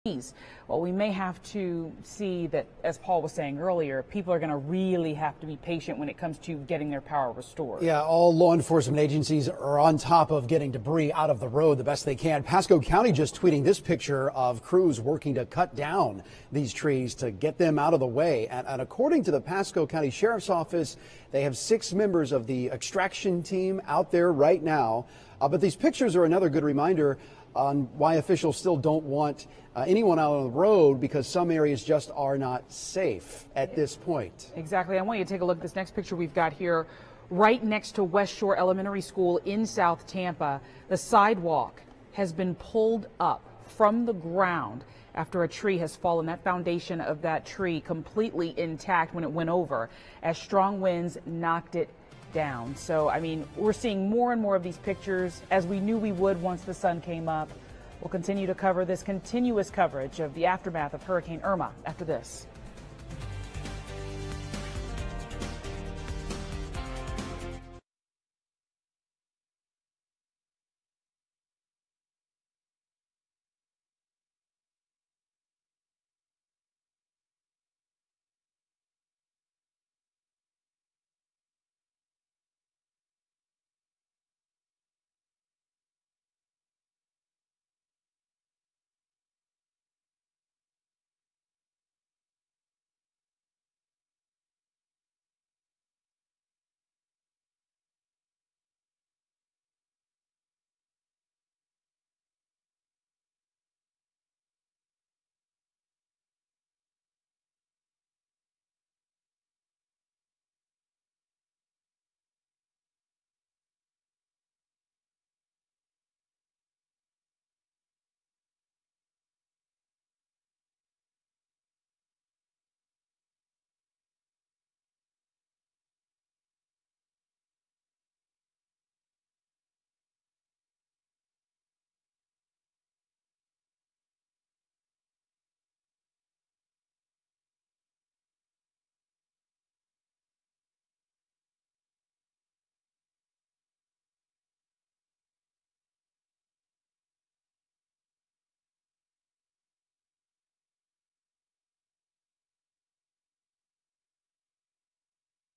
Well, we may have to see that, as Paul was saying earlier, people are going to really have to be patient when it comes to getting their power restored. Yeah, all law enforcement agencies are on top of getting debris out of the road the best they can. Pasco County just tweeting this picture of crews working to cut down these trees to get them out of the way. And according to the Pasco County Sheriff's Office, they have 6 members of the extraction team out there right now. But these pictures are another good reminder on why officials still don't want anyone out on the road, because some areas just are not safe at this point. Exactly. I want you to take a look at this next picture we've got here. Right next to West Shore Elementary School in South Tampa, the sidewalk has been pulled up from the ground after a tree has fallen. That foundation of that tree completely intact when it went over, as strong winds knocked it down. So, I mean, we're seeing more and more of these pictures, as we knew we would once the sun came up. We'll continue to cover this continuous coverage of the aftermath of Hurricane Irma after this.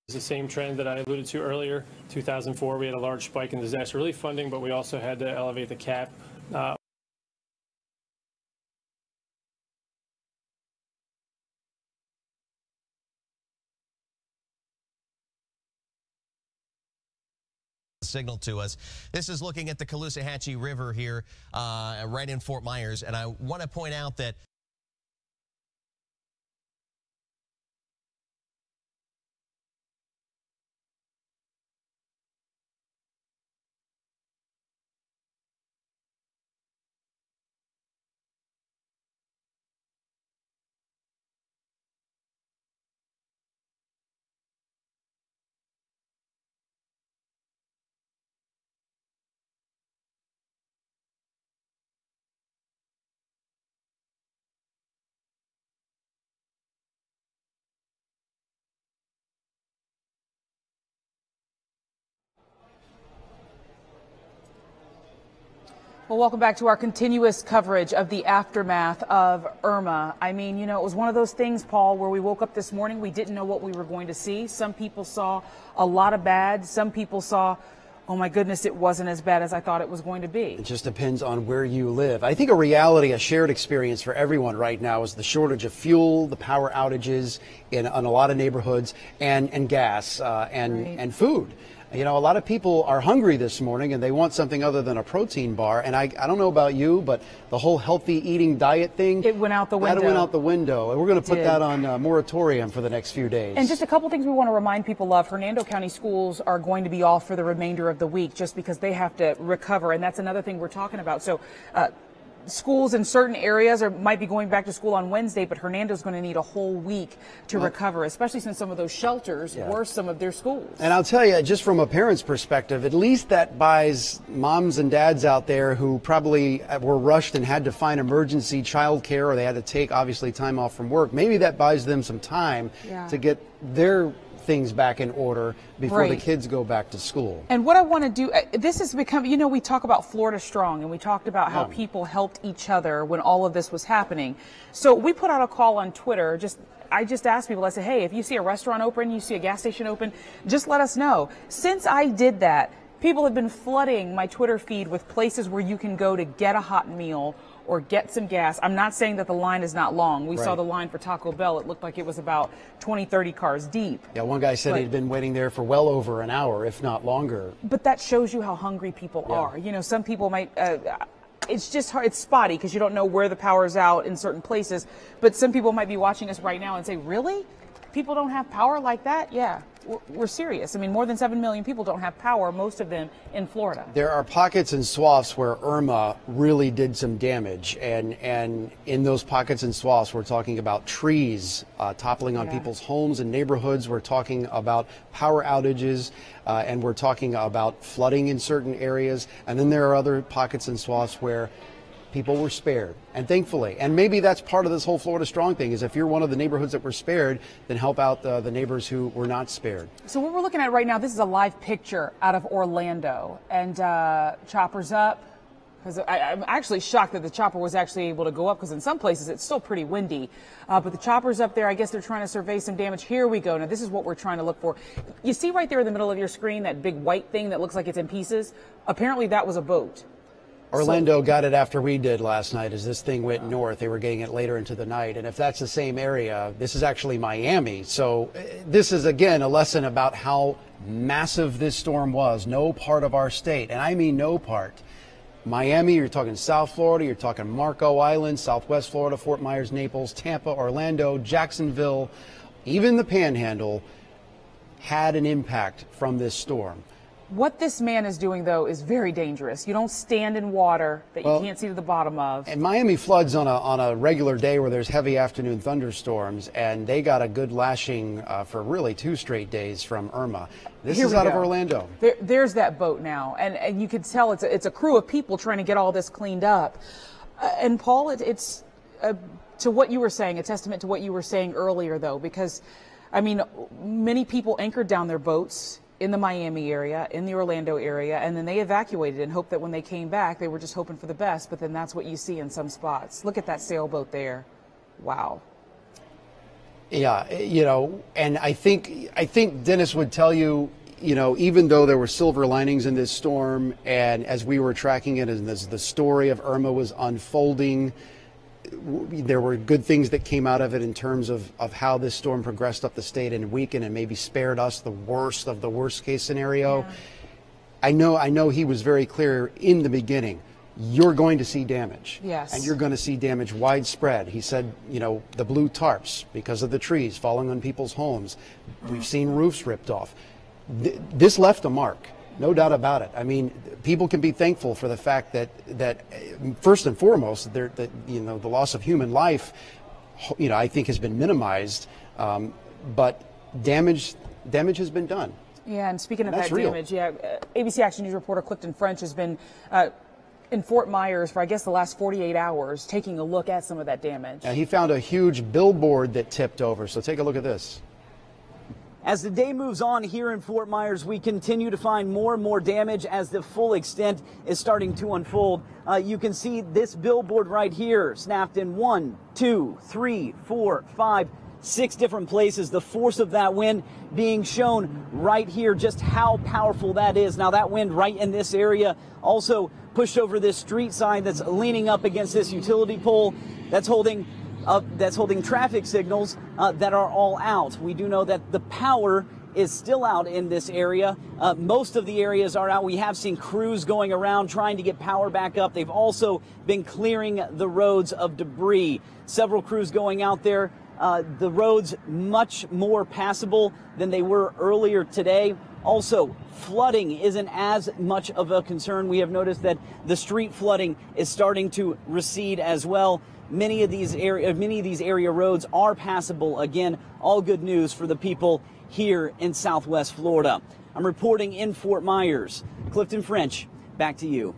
It's the same trend that I alluded to earlier. 2004, we had a large spike in disaster relief funding, but we also had to elevate the cap. Signal to us. This is looking at the Caloosahatchee River here, right in Fort Myers, and I want to point out that Well, welcome back to our continuous coverage of the aftermath of Irma. I mean, you know, it was one of those things, Paul, where we woke up this morning, we didn't know what we were going to see. Some people saw a lot of bad. Some people saw, oh my goodness, it wasn't as bad as I thought it was going to be. It just depends on where you live. I think a reality, a shared experience for everyone right now is the shortage of fuel, the power outages in a lot of neighborhoods, and gas and food. You know, a lot of people are hungry this morning and they want something other than a protein bar. And I don't know about you, but the whole healthy eating diet thing, it went out the window. That went out the window. And we're going to put that on moratorium for the next few days. And just a couple things we want to remind people of. Hernando County schools are going to be off for the remainder of the week just because they have to recover. And that's another thing we're talking about. So schools in certain areas might be going back to school on Wednesday, but Hernando's going to need a whole week to recover, especially since some of those shelters were some of their schools. And I'll tell you, just from a parent's perspective, at least that buys moms and dads out there who probably were rushed and had to find emergency child care, or they had to take, obviously, time off from work. Maybe that buys them some time to get their things back in order before the Right. kids go back to school. And what I want to do, this has become, you know, we talk about Florida Strong, and we talked about how people helped each other when all of this was happening. So we put out a call on Twitter. I just asked people, I said, hey, if you see a restaurant open, you see a gas station open, just let us know. Since I did that, people have been flooding my Twitter feed with places where you can go to get a hot meal or get some gas. I'm not saying that the line is not long. We saw the line for Taco Bell. It looked like it was about 20, 30 cars deep. Yeah, one guy said he'd been waiting there for well over an hour, if not longer. But that shows you how hungry people are. You know, some people might, it's just hard, it's spotty because you don't know where the power's out in certain places. But some people might be watching us right now and say, really? People don't have power like that? Yeah, we're serious. I mean, more than 7 million people don't have power, most of them in Florida. There are pockets and swaths where Irma really did some damage. And in those pockets and swaths, we're talking about trees toppling on people's homes and neighborhoods. We're talking about power outages, and we're talking about flooding in certain areas. And then there are other pockets and swaths where people were spared, and thankfully. And maybe that's part of this whole Florida Strong thing, is if you're one of the neighborhoods that were spared, then help out the neighbors who were not spared. So what we're looking at right now, this is a live picture out of Orlando, and chopper's up. Because I'm actually shocked that the chopper was actually able to go up, because in some places it's still pretty windy. But the chopper's up there. I guess they're trying to survey some damage. Here we go. Now this is what we're trying to look for. You see right there in the middle of your screen, that big white thing that looks like it's in pieces? Apparently that was a boat. Orlando got it after we did last night. As this thing went north, they were getting it later into the night. And if that's the same area, this is actually Miami. So this is, again, a lesson about how massive this storm was. No part of our state, and I mean no part. Miami, you're talking South Florida, you're talking Marco Island, Southwest Florida, Fort Myers, Naples, Tampa, Orlando, Jacksonville, even the Panhandle had an impact from this storm. What this man is doing, though, is very dangerous. You don't stand in water that you can't see to the bottom of. And Miami floods on a regular day where there's heavy afternoon thunderstorms, and they got a good lashing for really 2 straight days from Irma. This is out of Orlando. There's that boat now, and you could tell it's a crew of people trying to get all this cleaned up. And Paul, it's to what you were saying, a testament to what you were saying earlier, though, because, I mean, many people anchored down their boats in the Miami area, in the Orlando area, and then they evacuated and hoped that when they came back, they were just hoping for the best. But then that's what you see in some spots. Look at that sailboat there. Wow. Yeah, you know, and I think Dennis would tell you, you know, even though there were silver linings in this storm, and as we were tracking it, and as the story of Irma was unfolding, there were good things that came out of it in terms of how this storm progressed up the state and weakened and maybe spared us the worst of the worst case scenario. Yeah. I know he was very clear in the beginning. You're going to see damage. Yes. And you're going to see damage widespread. He said, you know, the blue tarps because of the trees falling on people's homes. We've seen roofs ripped off. This left a mark. No doubt about it. I mean, people can be thankful for the fact that first and foremost, that you know, the loss of human life, you know, I think has been minimized, but damage has been done. Yeah, and speaking of that real damage, ABC Action News reporter Clifton French has been in Fort Myers for, I guess, the last 48 hours, taking a look at some of that damage. He found a huge billboard that tipped over. So take a look at this. As the day moves on here in Fort Myers, we continue to find more and more damage as the full extent is starting to unfold. You can see this billboard right here snapped in 1, 2, 3, 4, 5, 6 different places. The force of that wind being shown right here, just how powerful that is. Now that wind right in this area also pushed over this street sign that's leaning up against this utility pole that's holding traffic signals that are all out. We do know that the power is still out in this area. Most of the areas are out. We have seen crews going around trying to get power back up. They've also been clearing the roads of debris. Several crews going out there. The roads much more passable than they were earlier today. Also, flooding isn't as much of a concern. We have noticed that the street flooding is starting to recede as well. Many of these area roads are passable. Again, all good news for the people here in Southwest Florida. I'm reporting in Fort Myers. Clifton French, back to you.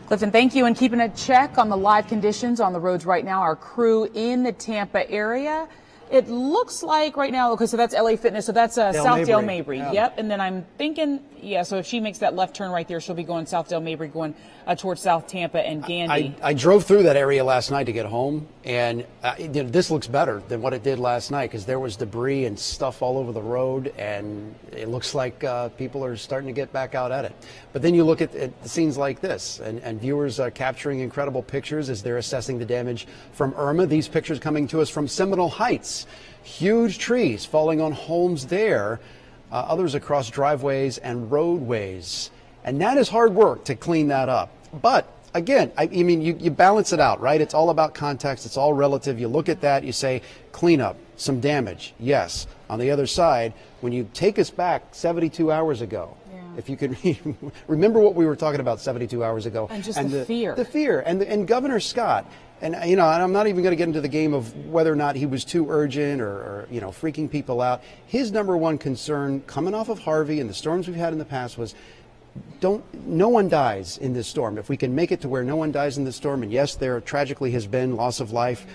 Clifton, thank you. And keeping a check on the live conditions on the roads right now. Our crew in the Tampa area It looks like right now, okay, so that's LA Fitness, so that's South Dale Mabry. Yeah. Yep, and then I'm thinking, yeah, so if she makes that left turn right there, she'll be going South Dale Mabry, going towards South Tampa and Gandy. I drove through that area last night to get home, and this looks better than what it did last night because there was debris and stuff all over the road, and it looks like people are starting to get back out at it. But then you look at scenes like this, and viewers capturing incredible pictures as they're assessing the damage from Irma. These pictures coming to us from Seminole Heights. Huge trees falling on homes there, others across driveways and roadways. And that is hard work to clean that up. But again, I mean, you balance it out, right? It's all about context. It's all relative. You look at that, you say, cleanup, some damage. Yes. On the other side, when you take us back 72 hours ago, if you could remember what we were talking about 72 hours ago. And just the fear. The fear. And Governor Scott, and you know, and I'm not even going to get into the game of whether or not he was too urgent or you know, freaking people out. His number one concern coming off of Harvey and the storms we've had in the past was no one dies in this storm. If we can make it to where no one dies in this storm, and yes, there tragically has been loss of life,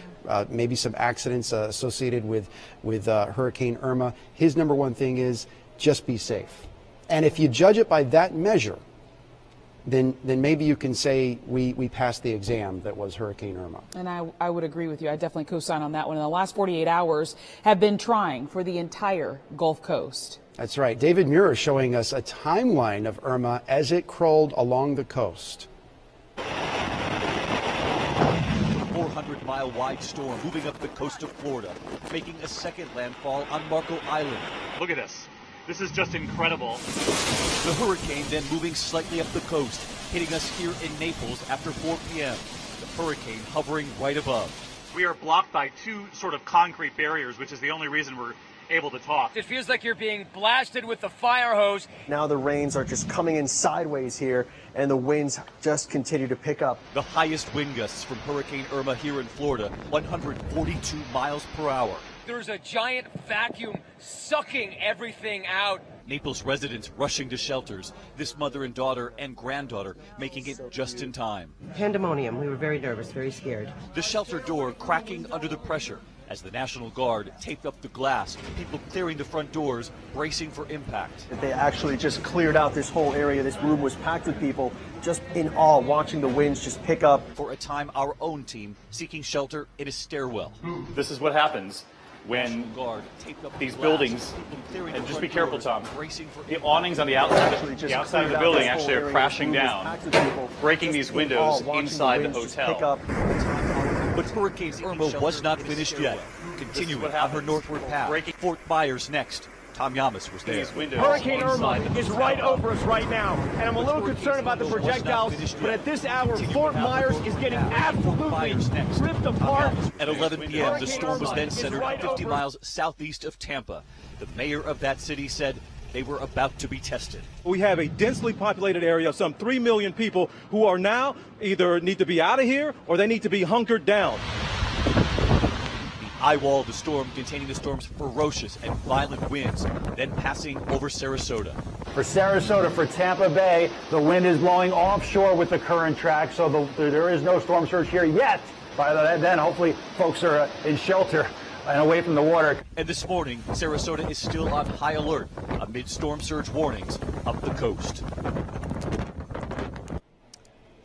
maybe some accidents associated with Hurricane Irma, his number one thing is just be safe. And if you judge it by that measure, then maybe you can say we passed the exam that was Hurricane Irma. And I would agree with you. I definitely co-sign on that one. In the last 48 hours have been trying for the entire Gulf Coast. That's right. David Muir is showing us a timeline of Irma as it crawled along the coast. 400-mile wide storm moving up the coast of Florida, making a second landfall on Marco Island. Look at this. This is just incredible. The hurricane then moving slightly up the coast, hitting us here in Naples after 4 p.m. The hurricane hovering right above. We are blocked by two sort of concrete barriers, which is the only reason we're able to talk. It feels like you're being blasted with the fire hose. Now the rains are just coming in sideways here, and the winds just continue to pick up. The highest wind gusts from Hurricane Irma here in Florida, 142 miles per hour. There's a giant vacuum sucking everything out. Naples residents rushing to shelters, this mother and daughter and granddaughter making it just in time. Pandemonium. We were very nervous, very scared. The shelter door cracking under the pressure as the National Guard taped up the glass, people clearing the front doors, bracing for impact. They actually just cleared out this whole area. This room was packed with people just in awe, watching the winds just pick up. For a time, our own team seeking shelter in a stairwell. This is what happens when these buildings, and just be careful, Tom, the awnings on the outside of the building actually are crashing down, breaking these windows inside the hotel. But Hurricane Irma was not finished yet, continuing on her northward path. Fort Myers next. Tom Yamas was there. Hurricane Irma is right over us right now, and I'm a little concerned about the projectiles, but at this hour, Fort Myers is getting absolutely ripped apart. At 11 p.m., the storm was then centered 50 miles southeast of Tampa. The mayor of that city said they were about to be tested. We have a densely populated area of some 3 million people who are now either need to be out of here or they need to be hunkered down. The eye wall of the storm containing the storm's ferocious and violent winds, then passing over Sarasota. For Sarasota, for Tampa Bay, the wind is blowing offshore with the current track, so there is no storm surge here yet. By then, hopefully, folks are in shelter and away from the water. And this morning, Sarasota is still on high alert amid storm surge warnings up the coast.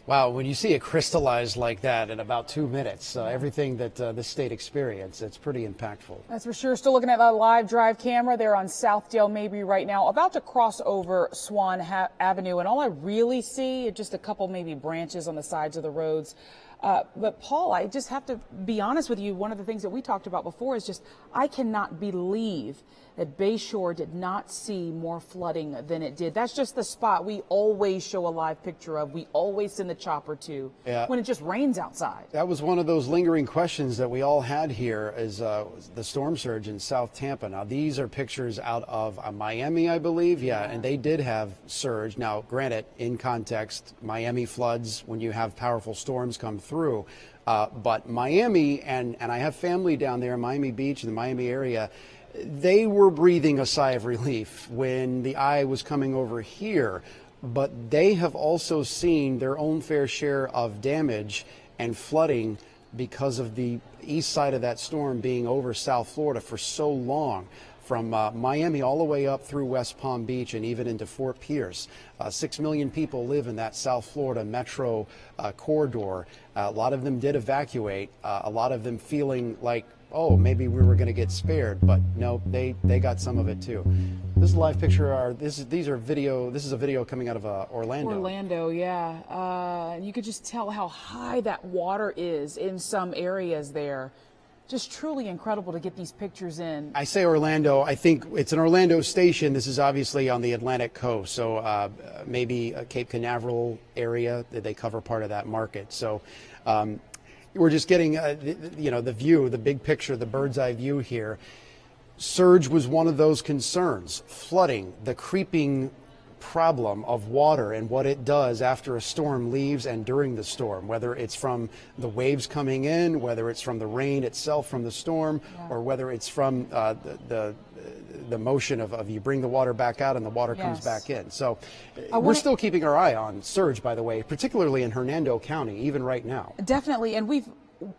Wow, when you see it crystallize like that in about 2 minutes, everything that this state experienced, it's pretty impactful. That's for sure. Still looking at that live drive camera there on South Dale Mabry right now, about to cross over Swan Avenue. And all I really see is just a couple maybe branches on the sides of the roads. But Paul, I just have to be honest with you. One of the things that we talked about before is just I cannot believe that Bayshore did not see more flooding than it did. That's just the spot we always show a live picture of. We always send the chopper to when it just rains outside. That was one of those lingering questions that we all had here is the storm surge in South Tampa. Now, these are pictures out of Miami, I believe. Yeah, and they did have surge. Now, granted, in context, Miami floods when you have powerful storms come through. But Miami, and I have family down there in Miami Beach, in the Miami area, they were breathing a sigh of relief when the eye was coming over here. But they have also seen their own fair share of damage and flooding because of the east side of that storm being over South Florida for so long, from Miami all the way up through West Palm Beach and even into Fort Pierce. 6 million people live in that South Florida metro corridor. A lot of them did evacuate, a lot of them feeling like, oh, maybe we were going to get spared, but no, they got some of it too. This is a live picture. This is a video coming out of Orlando. Orlando, yeah. You could just tell how high that water is in some areas there. Just truly incredible to get these pictures in. I say Orlando. I think it's an Orlando station. This is obviously on the Atlantic coast, so maybe Cape Canaveral area. They cover part of that market. So we're just getting, the view, the big picture, the bird's eye view here. Surge was one of those concerns. Flooding, the creeping problem of water and what it does after a storm leaves and during the storm, whether it's from the waves coming in, whether it's from the rain itself from the storm, or whether it's from the motion of you bring the water back out and the water comes back in. So we're still keeping our eye on surge, by the way, particularly in Hernando County, even right now. Definitely. And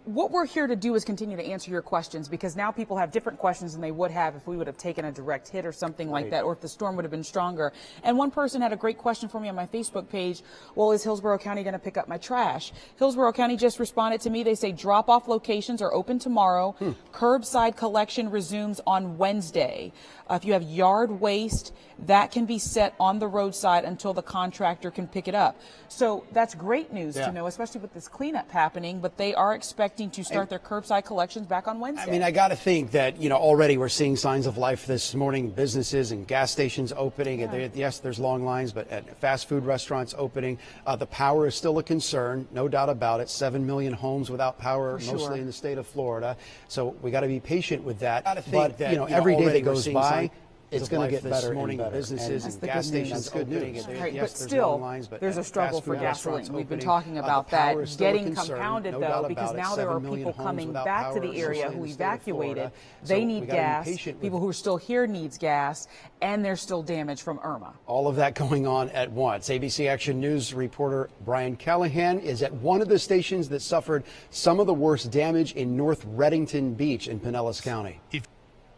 what we're here to do is continue to answer your questions, because now people have different questions than they would have if we would have taken a direct hit or something like that, or if the storm would have been stronger. And one person had a great question for me on my Facebook page. Well, is Hillsborough County going to pick up my trash? Hillsborough County just responded to me. They say drop-off locations are open tomorrow. Curbside collection resumes on Wednesday. If you have yard waste, that can be set on the roadside until the contractor can pick it up. So that's great news to know, especially with this cleanup happening, but they are expecting to start their curbside collections back on Wednesday. I mean, I got to think that, already we're seeing signs of life this morning, businesses and gas stations opening. And yes, there's long lines, but at fast food restaurants opening. The power is still a concern, no doubt about it. 7 million homes without power, mostly in the state of Florida. So we got to be patient with that. But, every day that goes by, it's going to get better and better. Businesses and gas stations opening. But still, there's a struggle for gasoline. We've been talking about that getting compounded, though, because now there are people coming back to the area who evacuated. They need gas. People who are still here needs gas, and there's still damage from Irma. All of that going on at once. ABC Action News reporter Brian Callahan is at one of the stations that suffered some of the worst damage in North Reddington Beach in Pinellas County.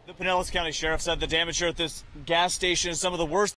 The Pinellas County Sheriff said the damage here at this gas station is some of the worst